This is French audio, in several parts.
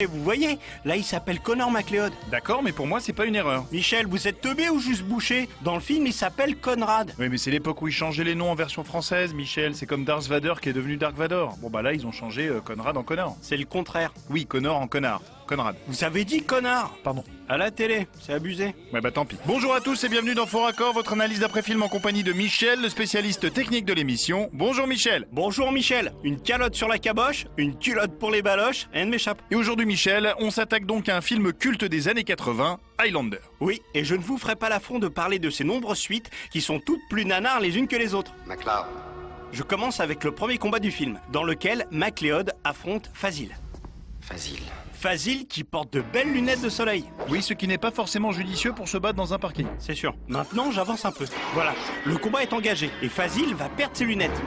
Et vous voyez, là il s'appelle Connor MacLeod. D'accord, mais pour moi c'est pas une erreur. Michel, vous êtes teubé ou juste bouché? Dans le film, il s'appelle Conrad. Oui, mais c'est l'époque où ils changeaient les noms en version française, Michel. C'est comme Darth Vader qui est devenu Dark Vador. Bon bah là ils ont changé Conrad en Connor. C'est le contraire. Oui, Connor en connard. Conrad. Vous avez dit connard Pardon. à la télé, c'est abusé. Ouais bah tant pis. Bonjour à tous et bienvenue dans Faux Raccord, votre analyse d'après-film en compagnie de Michel, le spécialiste technique de l'émission. Bonjour Michel. Bonjour Michel, une calotte sur la caboche, une culotte pour les baloches, rien ne m'échappe. Et aujourd'hui Michel, on s'attaque donc à un film culte des années 80, Highlander. Oui, et je ne vous ferai pas l'affront de parler de ces nombreuses suites qui sont toutes plus nanars les unes que les autres. MacLeod. Je commence avec le premier combat du film, dans lequel MacLeod affronte Fazil. Fazil. Fazil qui porte de belles lunettes de soleil. Oui, ce qui n'est pas forcément judicieux pour se battre dans un parking. C'est sûr. Maintenant, j'avance un peu. Voilà, le combat est engagé et Fazil va perdre ses lunettes.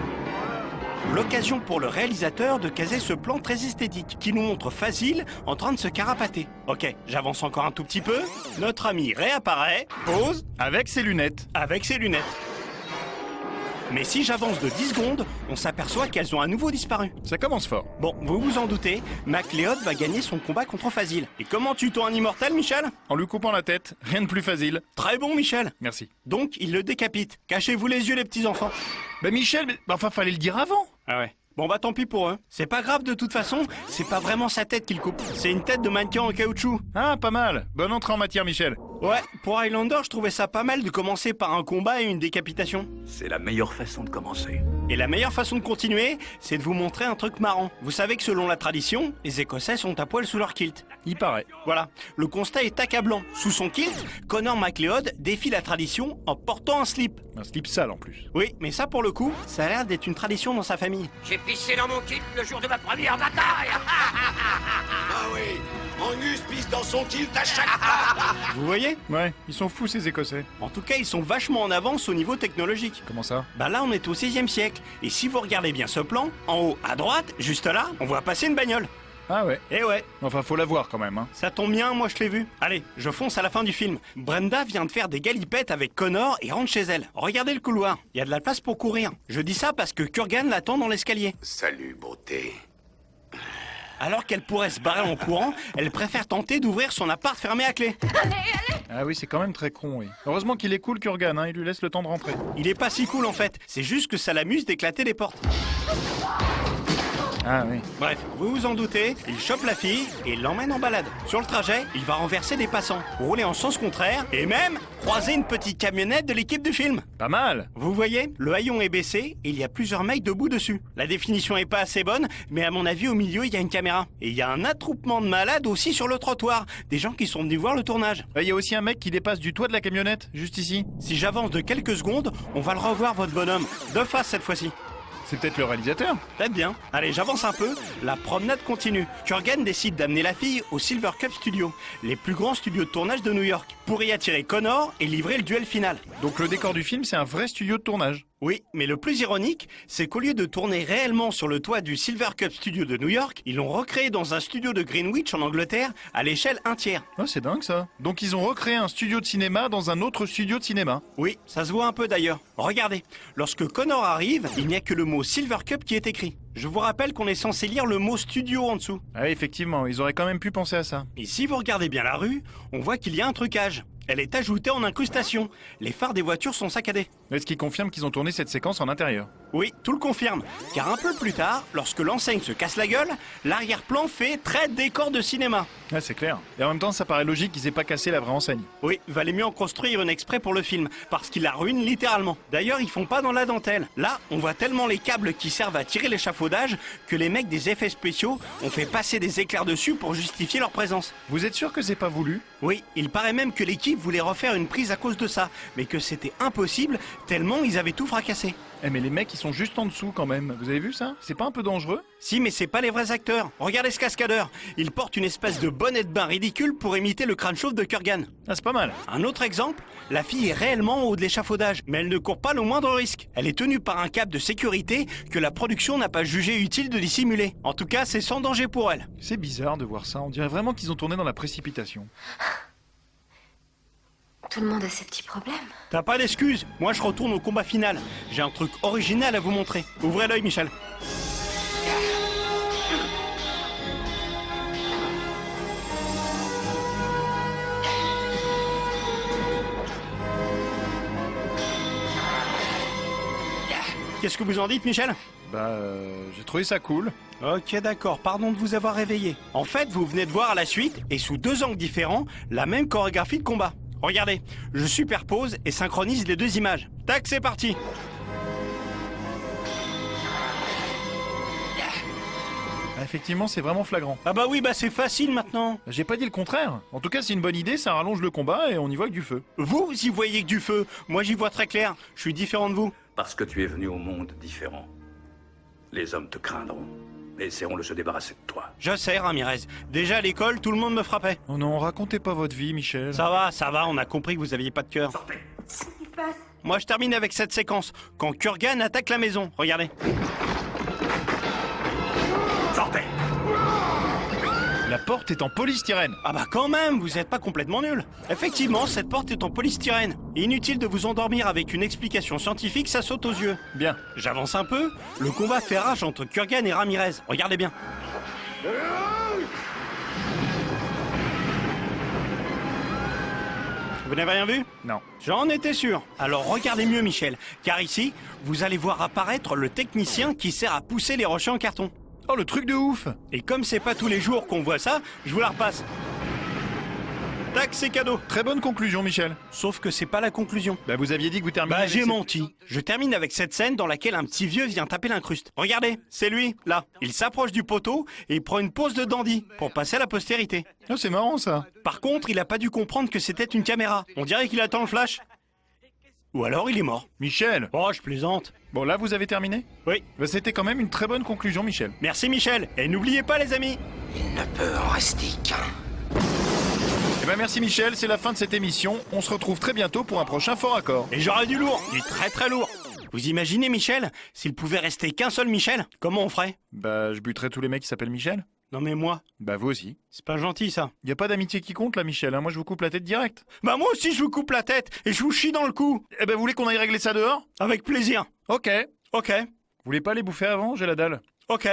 L'occasion pour le réalisateur de caser ce plan très esthétique qui nous montre Fazil en train de se carapater. Ok, j'avance encore un tout petit peu. Notre ami réapparaît, pose, Avec ses lunettes. avec ses lunettes. Mais si j'avance de 10 secondes, on s'aperçoit qu'elles ont à nouveau disparu. Ça commence fort. Bon, vous vous en doutez, MacLeod va gagner son combat contre Fazil. Et comment tue-t-on un immortel, Michel? En lui coupant la tête, rien de plus facile. Très bon, Michel. Merci. Donc, il le décapite. Cachez-vous les yeux, les petits enfants. Bah Michel, enfin fallait le dire avant. Ah ouais. Bon bah tant pis pour eux. C'est pas grave de toute façon, c'est pas vraiment sa tête qu'il coupe. C'est une tête de mannequin en caoutchouc. Ah, pas mal. Bonne entrée en matière Michel. Ouais, pour Highlander, je trouvais ça pas mal de commencer par un combat et une décapitation. C'est la meilleure façon de commencer. Et la meilleure façon de continuer, c'est de vous montrer un truc marrant. Vous savez que selon la tradition, les Écossais sont à poil sous leur kilt. Il paraît. Voilà, le constat est accablant. Sous son kilt, Connor MacLeod défie la tradition en portant un slip. Un slip sale en plus. Oui, mais ça pour le coup, ça a l'air d'être une tradition dans sa famille. J'ai pissé dans mon kit le jour de ma première bataille. Ah oui, Angus pisse dans son kilt à chaque fois. Vous voyez? Ouais, ils sont fous ces Écossais. En tout cas, ils sont vachement en avance au niveau technologique. Comment ça? Bah là, on est au 16e siècle. Et si vous regardez bien ce plan, en haut à droite, juste là, on voit passer une bagnole. Ah ouais. Eh ouais, Enfin, faut la voir quand même, hein. ça tombe bien, moi je l'ai vu. Allez, je fonce à la fin du film. Brenda vient de faire des galipettes avec Connor et rentre chez elle. Regardez le couloir, il y a de la place pour courir. Je dis ça parce que Kurgan l'attend dans l'escalier. Salut, beauté. Alors qu'elle pourrait se barrer en courant, elle préfère tenter d'ouvrir son appart fermé à clé. Ah oui, c'est quand même très con, oui. Heureusement qu'il est cool, Kurgan, hein. Il lui laisse le temps de rentrer. Il est pas si cool en fait, c'est juste que ça l'amuse d'éclater les portes. Ah oui. Bref, vous vous en doutez, il chope la fille et l'emmène en balade. Sur le trajet, il va renverser des passants, rouler en sens contraire et même croiser une petite camionnette de l'équipe du film. Pas mal. Vous voyez, le haillon est baissé et il y a plusieurs mecs debout dessus. La définition est pas assez bonne, mais à mon avis au milieu il y a une caméra. Et il y a un attroupement de malades aussi sur le trottoir, des gens qui sont venus voir le tournage. Il y a aussi un mec qui dépasse du toit de la camionnette, juste ici. Si j'avance de quelques secondes, on va le revoir votre bonhomme, de face cette fois-ci. C'est peut-être le réalisateur. Peut-être bien. Allez, j'avance un peu. La promenade continue. Kurgan décide d'amener la fille au Silver Cup Studio, les plus grands studios de tournage de New York, pour y attirer Connor et livrer le duel final. Donc le décor du film, c'est un vrai studio de tournage. Oui, mais le plus ironique, c'est qu'au lieu de tourner réellement sur le toit du Silver Cup Studio de New York, ils l'ont recréé dans un studio de Greenwich en Angleterre à l'échelle 1/3. Ah, c'est dingue ça. Donc ils ont recréé un studio de cinéma dans un autre studio de cinéma. Oui, ça se voit un peu d'ailleurs. Regardez, lorsque Connor arrive, il n'y a que le mot Silver Cup qui est écrit. Je vous rappelle qu'on est censé lire le mot studio en dessous. Ah oui, effectivement, ils auraient quand même pu penser à ça. Et si vous regardez bien la rue, on voit qu'il y a un trucage. Elle est ajoutée en incrustation. Les phares des voitures sont saccadés. Est-ce qui confirme qu'ils ont tourné cette séquence en intérieur? Oui, tout le confirme. Car un peu plus tard, lorsque l'enseigne se casse la gueule, l'arrière-plan fait très décor de cinéma. Ah, c'est clair. Et en même temps, ça paraît logique qu'ils aient pas cassé la vraie enseigne. Oui, valait mieux en construire une exprès pour le film, parce qu'il la ruine littéralement. D'ailleurs, ils font pas dans la dentelle. Là, on voit tellement les câbles qui servent à tirer l'échafaudage que les mecs des effets spéciaux ont fait passer des éclairs dessus pour justifier leur présence. Vous êtes sûr que c'est pas voulu? Oui, il paraît même que l'équipe voulait refaire une prise à cause de ça, mais que c'était impossible tellement ils avaient tout fracassé. Eh mais les mecs, ils sont juste en dessous quand même. Vous avez vu ça? C'est pas un peu dangereux? Si, mais c'est pas les vrais acteurs. Regardez ce cascadeur. Il porte une espèce de bonnet de bain ridicule pour imiter le crâne chauve de Kurgan. Ah, c'est pas mal. Un autre exemple, la fille est réellement en haut de l'échafaudage, mais elle ne court pas le moindre risque. Elle est tenue par un câble de sécurité que la production n'a pas jugé utile de dissimuler. En tout cas, c'est sans danger pour elle. C'est bizarre de voir ça. On dirait vraiment qu'ils ont tourné dans la précipitation. Tout le monde a ses petits problèmes. T'as pas d'excuses. Moi, je retourne au combat final. J'ai un truc original à vous montrer. Ouvrez l'œil, Michel. Qu'est-ce que vous en dites, Michel? J'ai trouvé ça cool. Ok, d'accord, pardon de vous avoir réveillé. En fait, vous venez de voir à la suite, et sous 2 angles différents, la même chorégraphie de combat. Regardez, je superpose et synchronise les 2 images. Tac, c'est parti. Ah, effectivement, c'est vraiment flagrant. Ah bah oui, bah c'est facile maintenant. J'ai pas dit le contraire. En tout cas, c'est une bonne idée, ça rallonge le combat et on y voit que du feu. Vous y voyez que du feu, moi j'y vois très clair. Je suis différent de vous. Parce que tu es venu au monde différent. Les hommes te craindront. Et essaieront de se débarrasser de toi. Je sais, Ramirez. Déjà à l'école, tout le monde me frappait. Oh non, racontez pas votre vie, Michel. Ça va, on a compris que vous aviez pas de cœur. Sortez. Qu'est-ce qui se passe? Moi je termine avec cette séquence, quand Kurgan attaque la maison. Regardez. Sortez. La porte est en polystyrène. Ah bah quand même, vous êtes pas complètement nul. Effectivement, cette porte est en polystyrène. Inutile de vous endormir avec une explication scientifique, ça saute aux yeux. Bien. J'avance un peu, le combat fait rage entre Kurgan et Ramirez. Regardez bien. Vous n'avez rien vu? Non. J'en étais sûr. Alors regardez mieux, Michel, car ici, vous allez voir apparaître le technicien qui sert à pousser les rochers en carton. Oh, le truc de ouf. Et comme c'est pas tous les jours qu'on voit ça, je vous la repasse. Tac, c'est cadeau. Très bonne conclusion, Michel. Sauf que c'est pas la conclusion. Vous aviez dit que vous terminiez Bah avec j'ai cette- menti. Je termine avec cette scène dans laquelle un petit vieux vient taper l'incruste. Regardez, c'est lui, là. Il s'approche du poteau et il prend une pose de dandy pour passer à la postérité. Oh, c'est marrant, ça. Par contre, il a pas dû comprendre que c'était une caméra. On dirait qu'il attend le flash. Ou alors il est mort. Michel. Oh, je plaisante. Bon, là, vous avez terminé? Oui. C'était quand même une très bonne conclusion, Michel. Merci Michel. Et n'oubliez pas les amis. Il ne peut en rester qu'un. Merci, Michel. C'est la fin de cette émission. On se retrouve très bientôt pour un prochain Fort Accord. Et j'aurai du lourd, du très très lourd. Vous imaginez Michel? S'il pouvait rester qu'un seul Michel, comment on ferait? Je buterai tous les mecs qui s'appellent Michel. Non mais moi, Vous aussi. c'est pas gentil ça. Y a pas d'amitié qui compte, là, Michel. Hein. Moi, je vous coupe la tête direct. Bah moi aussi je vous coupe la tête et je vous chie dans le cou. Vous voulez qu'on aille régler ça dehors? Avec plaisir. Ok. Ok, Vous voulez pas les bouffer avant? J'ai la dalle. ok.